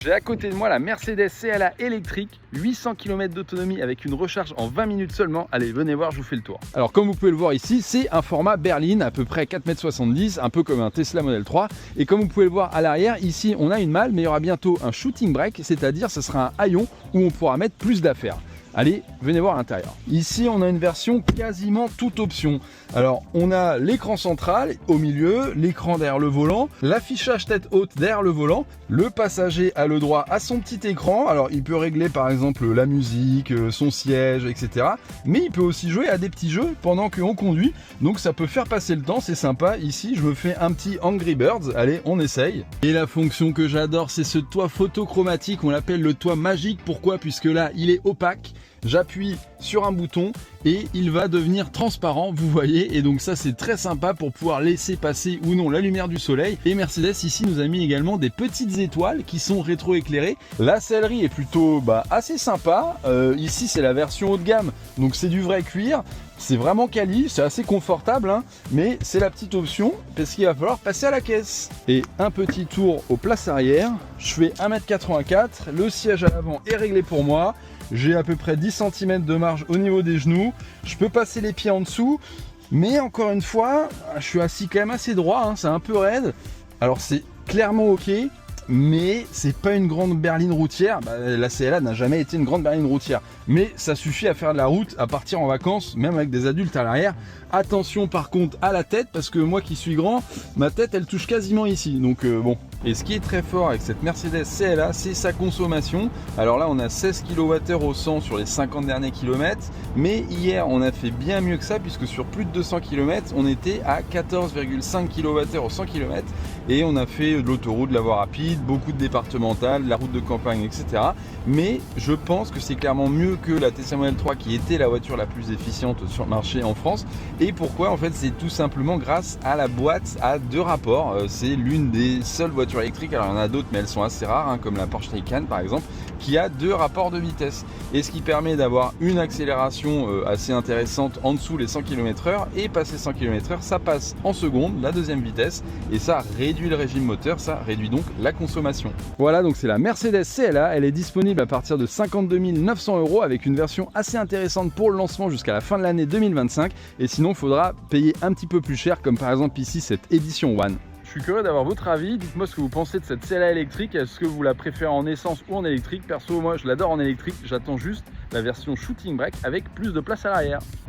J'ai à côté de moi la Mercedes CLA électrique, 800 km d'autonomie avec une recharge en 20 minutes seulement. Allez, venez voir, je vous fais le tour. Alors comme vous pouvez le voir ici, c'est un format berline, à peu près 4,70 m, un peu comme un Tesla Model 3. Et comme vous pouvez le voir à l'arrière, ici on a une malle, mais il y aura bientôt un shooting brake, c'est-à-dire ce sera un haillon où on pourra mettre plus d'affaires. Allez, venez voir à l'intérieur. Ici, on a une version quasiment toute option. Alors, on a l'écran central au milieu, l'écran derrière le volant, l'affichage tête haute derrière le volant. Le passager a le droit à son petit écran. Alors, il peut régler par exemple la musique, son siège, etc. Mais il peut aussi jouer à des petits jeux pendant qu'on conduit. Donc, ça peut faire passer le temps, c'est sympa. Ici, je me fais un petit Angry Birds. Allez, on essaye. Et la fonction que j'adore, c'est ce toit photochromatique. On l'appelle le toit magique. Pourquoi? Puisque là, il est opaque. J'appuie sur un bouton et il va devenir transparent, vous voyez, et donc ça c'est très sympa pour pouvoir laisser passer ou non la lumière du soleil. Et Mercedes ici nous a mis également des petites étoiles qui sont rétro-éclairées. La sellerie est plutôt assez sympa. Ici c'est la version haut de gamme, donc c'est du vrai cuir. C'est vraiment quali, c'est assez confortable, hein, mais c'est la petite option parce qu'il va falloir passer à la caisse. Et un petit tour aux places arrière. Je fais 1,84 m, le siège à l'avant est réglé pour moi. J'ai à peu près 10 cm de marge au niveau des genoux. Je peux passer les pieds en dessous, mais encore une fois, je suis assis quand même assez droit, hein, c'est un peu raide. Alors c'est clairement ok, mais c'est pas une grande berline routière. La CLA n'a jamais été une grande berline routière, mais ça suffit à faire de la route, à partir en vacances, même avec des adultes à l'arrière. Attention par contre à la tête, parce que moi qui suis grand, ma tête elle touche quasiment ici, donc bon. Et ce qui est très fort avec cette Mercedes CLA, c'est sa consommation. Alors là on a 16 kWh au 100 sur les 50 derniers kilomètres, mais hier on a fait bien mieux que ça, puisque sur plus de 200 km on était à 14,5 kWh au 100 km, et on a fait de l'autoroute, de la voie rapide, beaucoup de départementales, de la route de campagne, etc. Mais je pense que c'est clairement mieux que la Tesla Model 3 qui était la voiture la plus efficiente sur le marché en France. Et pourquoi? En fait c'est tout simplement grâce à la boîte à 2 rapports. C'est l'une des seules voitures électriques, alors il y en a d'autres mais elles sont assez rares, hein, comme la Porsche Taycan par exemple, qui a 2 rapports de vitesse, et ce qui permet d'avoir une accélération assez intéressante en dessous les 100 km/h, et passer 100 km/h ça passe en seconde, la deuxième vitesse, et ça réduit le régime moteur, ça réduit donc la consommation. Voilà, donc c'est la Mercedes CLA, elle est disponible à partir de 52 900 € avec une version assez intéressante pour le lancement jusqu'à la fin de l'année 2025, et sinon il faudra payer un petit peu plus cher, comme par exemple ici cette édition One. Je suis curieux d'avoir votre avis, dites-moi ce que vous pensez de cette CLA électrique, est-ce que vous la préférez en essence ou en électrique? Perso, moi je l'adore en électrique, j'attends juste la version shooting brake avec plus de place à l'arrière.